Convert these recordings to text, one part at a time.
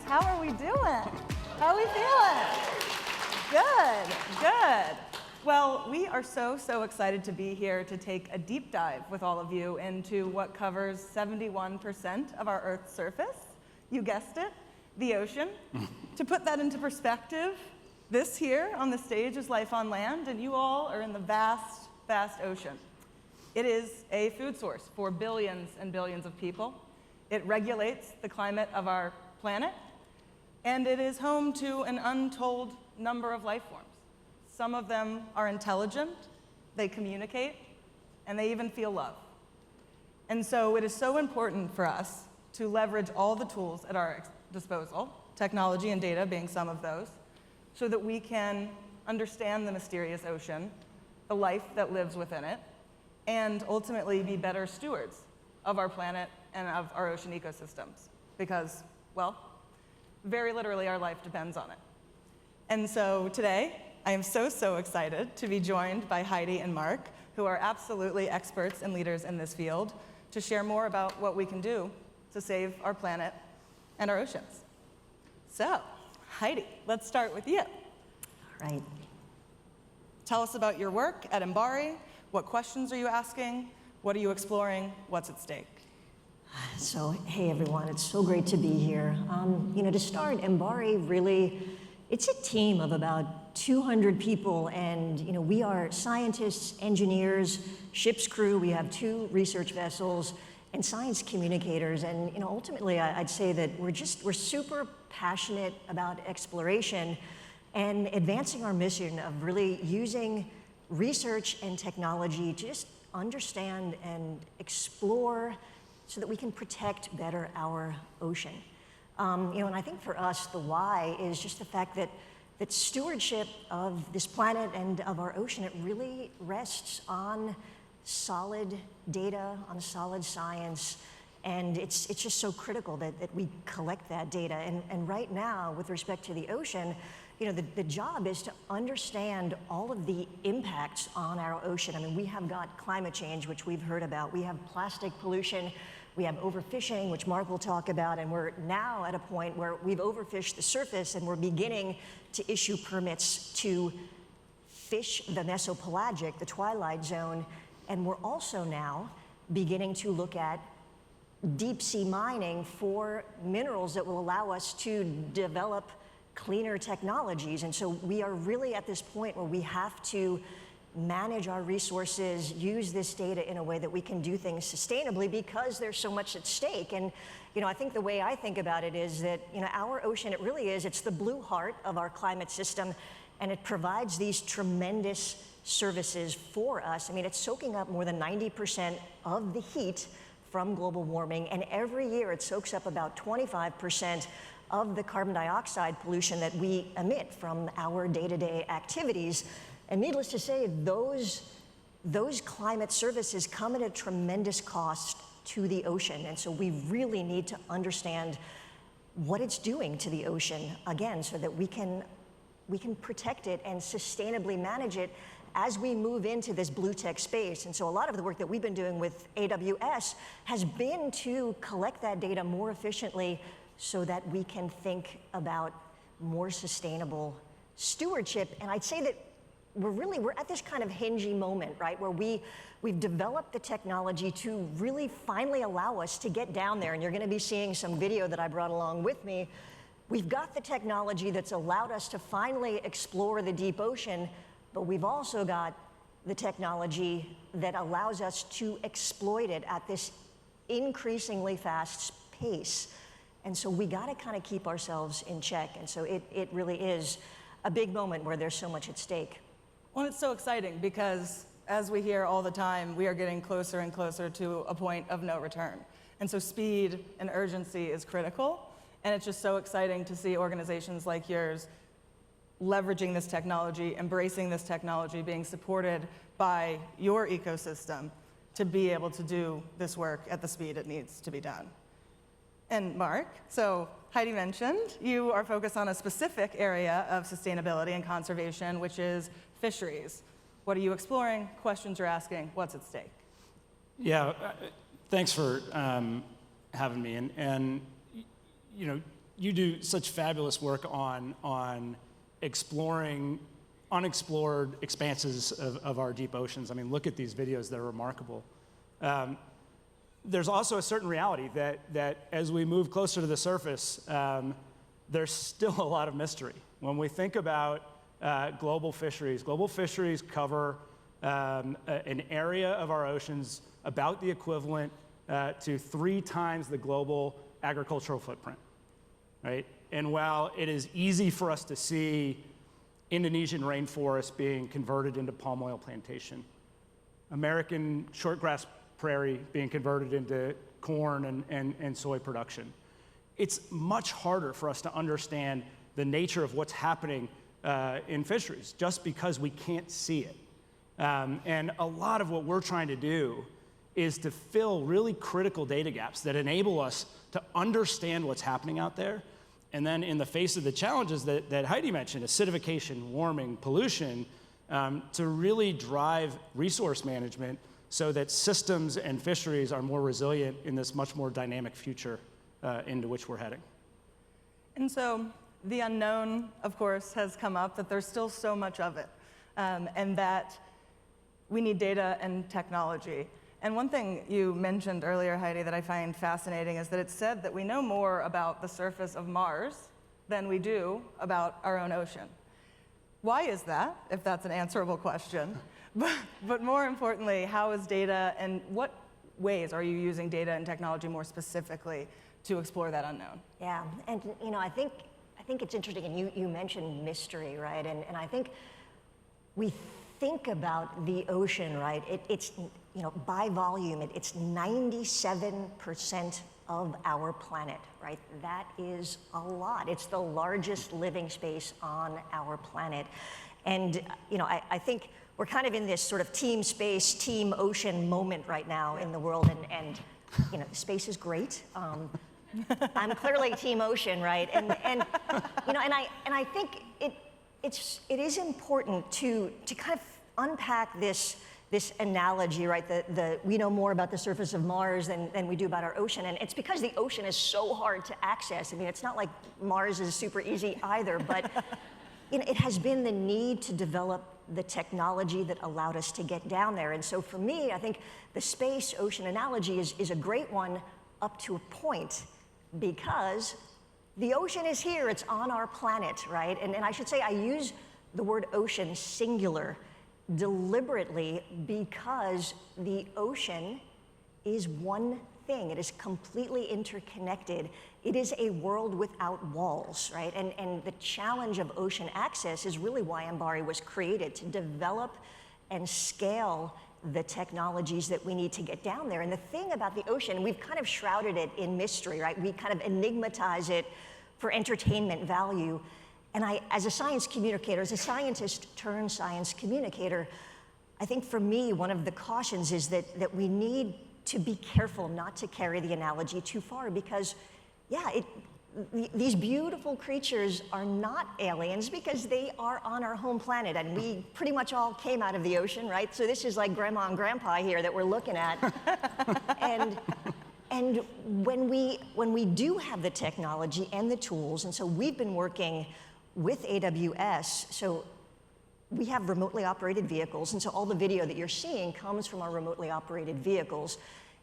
How are we doing? How are we feeling? Good, good. Well, we are so excited to be here to take a deep dive with all of you into what covers 71% of our Earth's surface. You guessed it, the ocean. To put that into perspective, this here on the stage is life on land, and you all are in the vast, vast ocean. It is a food source for billions and billions of people. It regulates the climate of our planet, and it is home to an untold number of life forms. Some of them are intelligent, they communicate, and they even feel love. And so it is so important for us to leverage all the tools at our disposal, technology and data being some of those, so that we can understand the mysterious ocean, the life that lives within it, and ultimately be better stewards of our planet and of our ocean ecosystems. Because, well, very literally our life depends on it. And so today, I am so excited to be joined by Heidi and Mark, who are absolutely experts and leaders in this field, to share more about what we can do to save our planet and our oceans. So, Heidi, let's start with you. All right. Tell us about your work at MBARI. What questions are you asking? What are you exploring? What's at stake? So, hey everyone, it's so great to be here. To start, MBARI really, it's a team of about 200 people, and we are scientists, engineers, ship's crew. We have 2 research vessels and science communicators, and ultimately I'd say that we're super passionate about exploration and advancing our mission of really using research and technology to just understand and explore so that we can protect better our ocean. And I think for us, the why is just the fact that stewardship of this planet and of our ocean, it really rests on solid data, on solid science, and it's just so critical that we collect that data. And right now, with respect to the ocean, the job is to understand all of the impacts on our ocean. I mean, we have got climate change, which we've heard about. We have plastic pollution. We have overfishing, which Mark will talk about. And we're now at a point where we've overfished the surface, and we're beginning to issue permits to fish the mesopelagic, the twilight zone. And we're also now beginning to look at deep sea mining for minerals that will allow us to develop cleaner technologies. And so we are really at this point where we have to manage our resources, use this data in a way that we can do things sustainably, because there's so much at stake. And I think the way I think about it is that our ocean, it really is, it's the blue heart of our climate system, and it provides these tremendous services for us. I mean, it's soaking up more than 90% of the heat from global warming, and every year it soaks up about 25% of the carbon dioxide pollution that we emit from our day-to-day activities. And needless to say, those climate services come at a tremendous cost to the ocean. And so we really need to understand what it's doing to the ocean, again, so that we can protect it and sustainably manage it as we move into this blue tech space. And so a lot of the work that we've been doing with AWS has been to collect that data more efficiently so that we can think about more sustainable stewardship. And I'd say that we're at this kind of hingy moment, right, where we've developed the technology to really finally allow us to get down there. And you're going to be seeing some video that I brought along with me. We've got the technology that's allowed us to finally explore the deep ocean, but we've also got the technology that allows us to exploit it at this increasingly fast pace. And so we got to kind of keep ourselves in check. And so it really is a big moment where there's so much at stake. Well, it's so exciting because, as we hear all the time, we are getting closer and closer to a point of no return. And so speed and urgency is critical. And it's just so exciting to see organizations like yours leveraging this technology, embracing this technology, being supported by your ecosystem to be able to do this work at the speed it needs to be done. And Mark, so Heidi mentioned you are focused on a specific area of sustainability and conservation, which is fisheries. What are you exploring? Questions you're asking? What's at stake? Yeah, thanks for having me. And you do such fabulous work on exploring unexplored expanses of our deep oceans. I mean, look at these videos, they're remarkable. There's also a certain reality that as we move closer to the surface, there's still a lot of mystery. When we think about global fisheries cover an area of our oceans about the equivalent to 3 times the global agricultural footprint, right? And while it is easy for us to see Indonesian rainforest being converted into palm oil plantation, American shortgrass prairie being converted into corn and soy production, it's much harder for us to understand the nature of what's happening in fisheries just because we can't see it. And a lot of what we're trying to do is to fill really critical data gaps that enable us to understand what's happening out there. And then in the face of the challenges that Heidi mentioned, acidification, warming, pollution, to really drive resource management so that systems and fisheries are more resilient in this much more dynamic future into which we're heading. And so the unknown, of course, has come up, that there's still so much of it, and that we need data and technology. And one thing you mentioned earlier, Heidi, that I find fascinating is that it's said that we know more about the surface of Mars than we do about our own ocean. Why is that, if that's an answerable question? But more importantly, how is data, and what ways are you using data and technology more specifically to explore that unknown? Yeah, and you know, I think it's interesting, and you mentioned mystery, right? And I think we think about the ocean, right? It's, you know, by volume, it's 97% of our planet, right? That is a lot. It's the largest living space on our planet. And, you know, I think we're kind of in this sort of team space, team ocean moment right now in the world, and you know, space is great. I'm clearly team ocean, right? And you know, and I think it is important to kind of unpack this analogy, right? We know more about the surface of Mars than we do about our ocean, and it's because the ocean is so hard to access. I mean, it's not like Mars is super easy either, but you know, it has been the need to develop the technology that allowed us to get down there. And so for me, I think the space-ocean analogy is a great one up to a point, because the ocean is here, it's on our planet, right? And I should say I use the word ocean singular deliberately because the ocean is one thing. It is completely interconnected. It is a world without walls, right? And the challenge of ocean access is really why MBARI was created, to develop and scale the technologies that we need to get down there. And the thing about the ocean, we've kind of shrouded it in mystery, right? We kind of enigmatize it for entertainment value. And as a science communicator, as a scientist turned science communicator, I think for me, one of the cautions is that we need to be careful not to carry the analogy too far, because yeah, these beautiful creatures are not aliens because they are on our home planet, and we pretty much all came out of the ocean, right? So this is like grandma and grandpa here that we're looking at. And when we do have the technology and the tools, and so we've been working with AWS, so we have remotely operated vehicles, and so all the video that you're seeing comes from our remotely operated vehicles,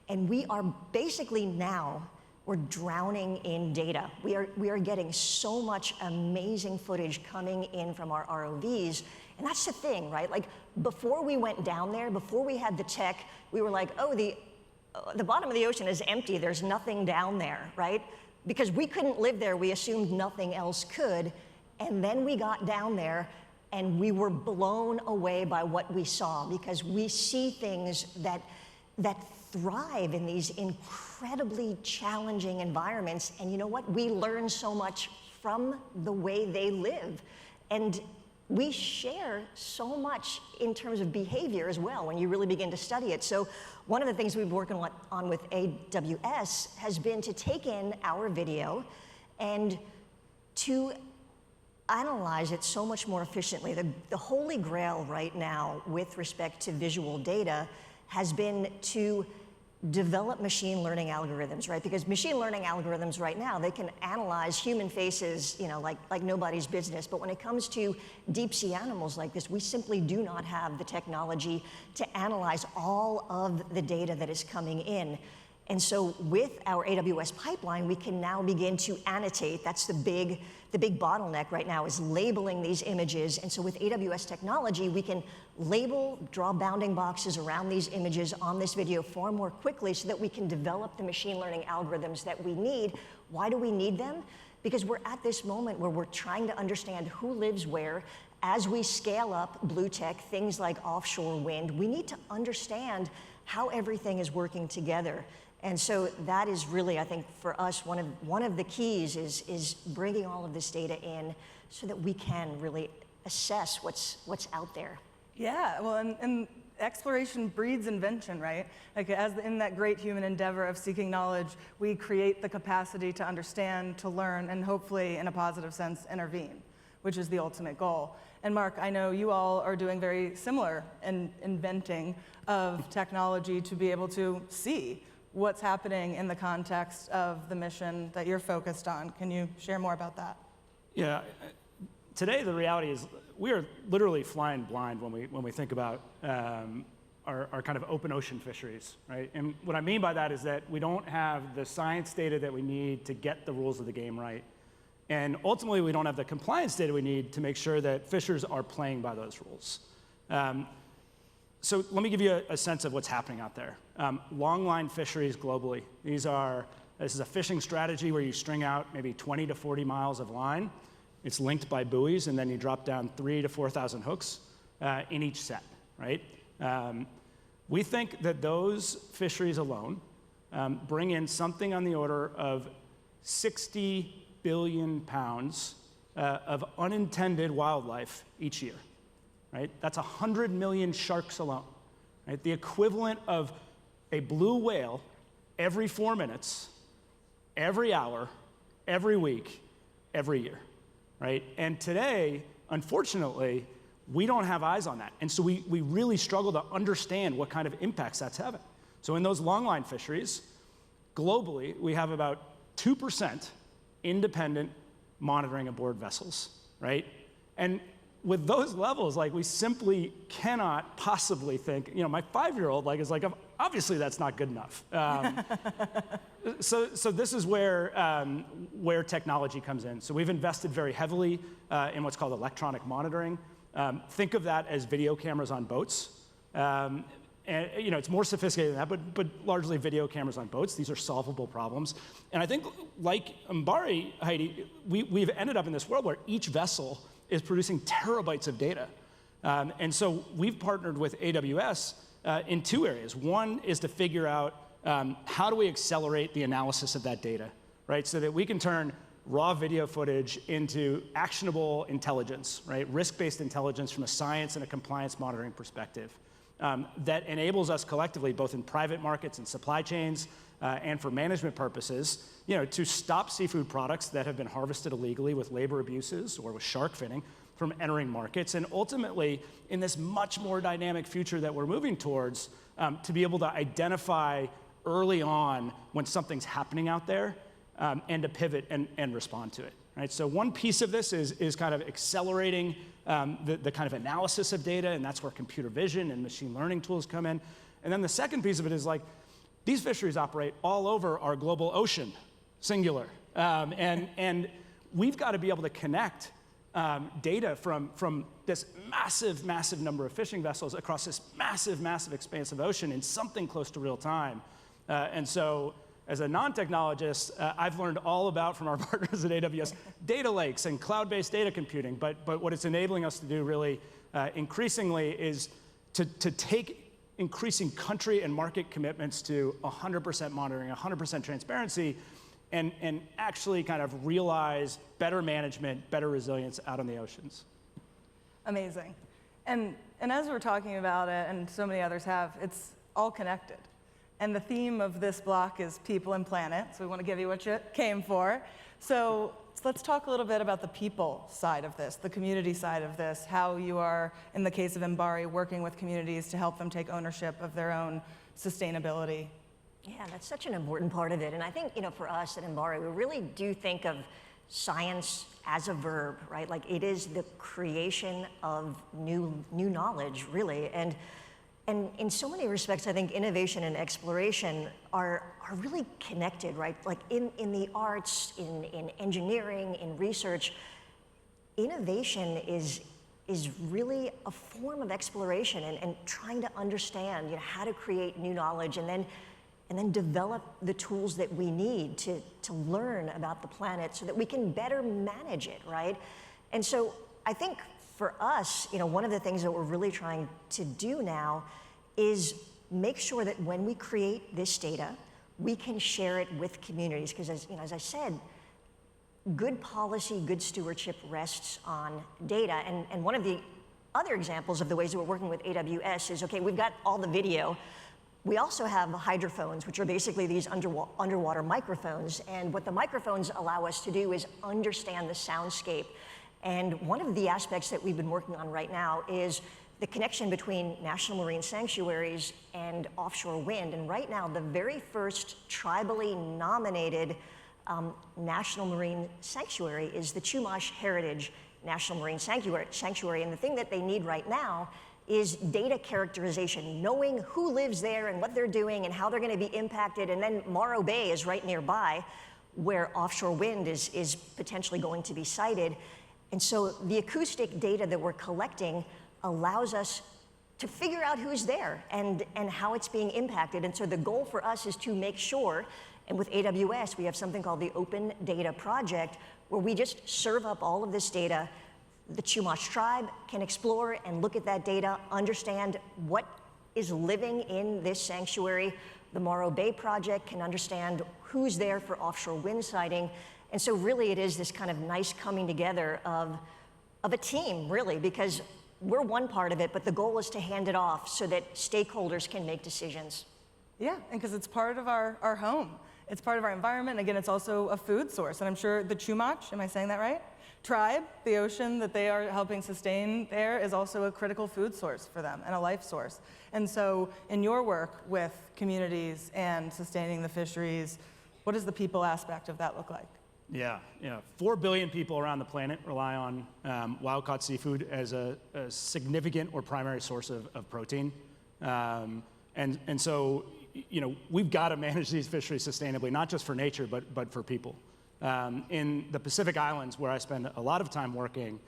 and we are basically now, we're drowning in data. We are getting so much amazing footage coming in from our ROVs, and that's the thing, right? Like, before we went down there, before we had the tech, we were like, oh, the bottom of the ocean is empty, there's nothing down there, right? Because we couldn't live there, we assumed nothing else could, and then we got down there, and we were blown away by what we saw, because we see things that thrive in these incredibly challenging environments. And you know what? We learn so much from the way they live. And we share so much in terms of behavior as well when you really begin to study it. So one of the things we've been working on with AWS has been to take in our video and to analyze it so much more efficiently. The holy grail right now with respect to visual data has been to develop machine learning algorithms, right? Because machine learning algorithms right now, they can analyze human faces, like nobody's business. But when it comes to deep sea animals like this, we simply do not have the technology to analyze all of the data that is coming in. And so with our AWS pipeline, we can now begin to annotate. That's the big bottleneck right now, is labeling these images. And so with AWS technology, we can label, draw bounding boxes around these images on this video far more quickly so that we can develop the machine learning algorithms that we need. Why do we need them? Because we're at this moment where we're trying to understand who lives where. As we scale up blue tech, things like offshore wind, we need to understand how everything is working together. And so that is really, I think, for us, one of the keys is bringing all of this data in so that we can really assess what's out there. Yeah, well, and exploration breeds invention, right? Like as in that great human endeavor of seeking knowledge, we create the capacity to understand, to learn, and hopefully, in a positive sense, intervene, which is the ultimate goal. And Mark, I know you all are doing very similar in inventing of technology to be able to see what's happening in the context of the mission that you're focused on. Can you share more about that? Yeah, today the reality is we are literally flying blind when we think about our kind of open ocean fisheries, right? And what I mean by that is that we don't have the science data that we need to get the rules of the game right. And ultimately, we don't have the compliance data we need to make sure that fishers are playing by those rules. So let me give you a sense of what's happening out there. Longline fisheries globally. This is a fishing strategy where you string out maybe 20 to 40 miles of line. It's linked by buoys, and then you drop down 3,000 to 4,000 hooks in each set, right? We think that those fisheries alone bring in something on the order of 60 billion pounds of unintended wildlife each year. Right? That's 100 million sharks alone, right? The equivalent of a blue whale every 4 minutes, every hour, every week, every year, right? And today, unfortunately, we don't have eyes on that. And so we really struggle to understand what kind of impacts that's having. So in those longline fisheries, globally, we have about 2% independent monitoring aboard vessels, right? And with those levels, like we simply cannot possibly think, my 5-year-old is like, obviously that's not good enough. So this is where technology comes in. So we've invested very heavily in what's called electronic monitoring. Think of that as video cameras on boats. And it's more sophisticated than that, but largely video cameras on boats. These are solvable problems. And I think, like MBARI, Heidi, we've ended up in this world where each vessel is producing terabytes of data. And so we've partnered with AWS in 2 areas. One is to figure out how do we accelerate the analysis of that data, right? So that we can turn raw video footage into actionable intelligence, right? Risk-based intelligence from a science and a compliance monitoring perspective. That enables us collectively, both in private markets and supply chains, and for management purposes, to stop seafood products that have been harvested illegally with labor abuses or with shark finning from entering markets. And ultimately, in this much more dynamic future that we're moving towards, to be able to identify early on when something's happening out there and to pivot and respond to it. Right? So one piece of this is kind of accelerating the kind of analysis of data, and that's where computer vision and machine learning tools come in. And then the second piece of it is these fisheries operate all over our global ocean, singular. And we've got to be able to connect data from this massive number of fishing vessels across this massive expanse of ocean in something close to real time. And so as a non-technologist, I've learned all about, from our partners at AWS, data lakes and cloud-based data computing. But what it's enabling us to do really increasingly is to take increasing country and market commitments to 100% monitoring, 100% transparency, and actually kind of realize better management, better resilience out on the oceans. Amazing. And as we're talking about it, and so many others have, it's all connected. And the theme of this block is people and planet, so we want to give you what you came for. So let's talk a little bit about the people side of this, the community side of this, how you are, in the case of MBARI, working with communities to help them take ownership of their own sustainability Yeah, that's such an important part of it. And I think, for us at MBARI, we really do think of science as a verb, right? Like it is the creation of new knowledge, really. And in so many respects, I think innovation and exploration are really connected, right? Like in the arts, in engineering, in research, innovation is really a form of exploration and trying to understand, how to create new knowledge and then develop the tools that we need to learn about the planet so that we can better manage it, right? And so I think for us, one of the things that we're really trying to do now is make sure that when we create this data, we can share it with communities. Because as I said, good policy, good stewardship rests on data. And one of the other examples of the ways that we're working with AWS is, okay, we've got all the video. We also have hydrophones, which are basically these underwater microphones. And what the microphones allow us to do is understand the soundscape. And one of the aspects that we've been working on right now is the connection between national marine sanctuaries and offshore wind. And right now, the very first tribally nominated national marine sanctuary is the Chumash Heritage National Marine Sanctuary. And the thing that they need right now is data characterization, knowing who lives there and what they're doing and how they're going to be impacted. And then Morro Bay is right nearby, where offshore wind is potentially going to be sited. And so the acoustic data that we're collecting allows us to figure out who's there and how it's being impacted. And so the goal for us is to make sure, and with AWS, we have something called the Open Data Project, where we just serve up all of this data. The Chumash tribe can explore and look at that data, understand what is living in this sanctuary. The Morro Bay Project can understand who's there for offshore wind sighting. And so really it is this kind of nice coming together of a team, really, because we're one part of it, but the goal is to hand it off so that stakeholders can make decisions. Yeah, and because it's part of our home. It's part of our environment. Again, it's also a food source. And I'm sure the Chumash, am I saying that right? Tribe, the ocean that they are helping sustain there is also a critical food source for them and a life source. And so in your work with communities and sustaining the fisheries, what does the people aspect of that look like? Yeah. 4 billion people around the planet rely on wild-caught seafood as a significant or primary source of protein. And so, we've got to manage these fisheries sustainably, not just for nature, but for people. In the Pacific Islands, where I spend a lot of time working,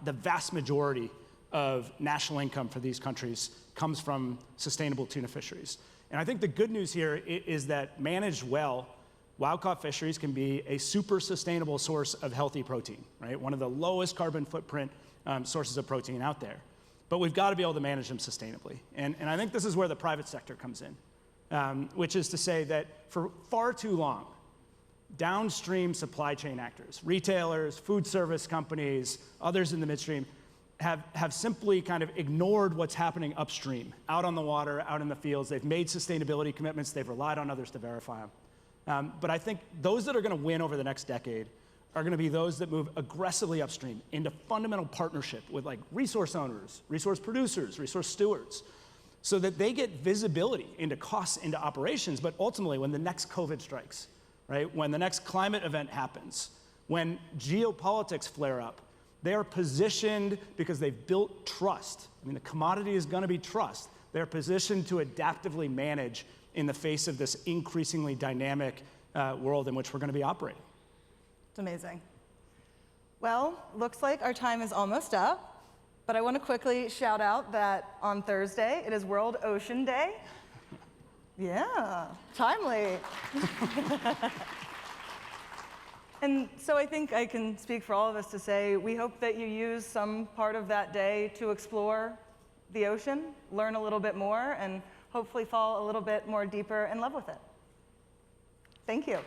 the vast majority of national income for these countries comes from sustainable tuna fisheries. And I think the good news here is that managed well, wild-caught fisheries can be a super sustainable source of healthy protein, right? One of the lowest carbon footprint sources of protein out there. But we've got to be able to manage them sustainably. And I think this is where the private sector comes in, which is to say that for far too long, downstream supply chain actors, retailers, food service companies, others in the midstream, have simply kind of ignored what's happening upstream, out on the water, out in the fields. They've made sustainability commitments. They've relied on others to verify them. But I think those that are going to win over the next decade are going to be those that move aggressively upstream into fundamental partnership with resource owners, resource producers, resource stewards, so that they get visibility into costs, into operations, but ultimately when the next COVID strikes, right, when the next climate event happens, when geopolitics flare up, they are positioned because they've built trust. I mean, the commodity is going to be trust. They're positioned to adaptively manage in the face of this increasingly dynamic world in which we're going to be operating. It's amazing. Well, looks like our time is almost up, but I want to quickly shout out that on Thursday, it is World Ocean Day. Yeah, timely. And so I think I can speak for all of us to say, we hope that you use some part of that day to explore the ocean, learn a little bit more, and hopefully fall a little bit more deeper in love with it. Thank you.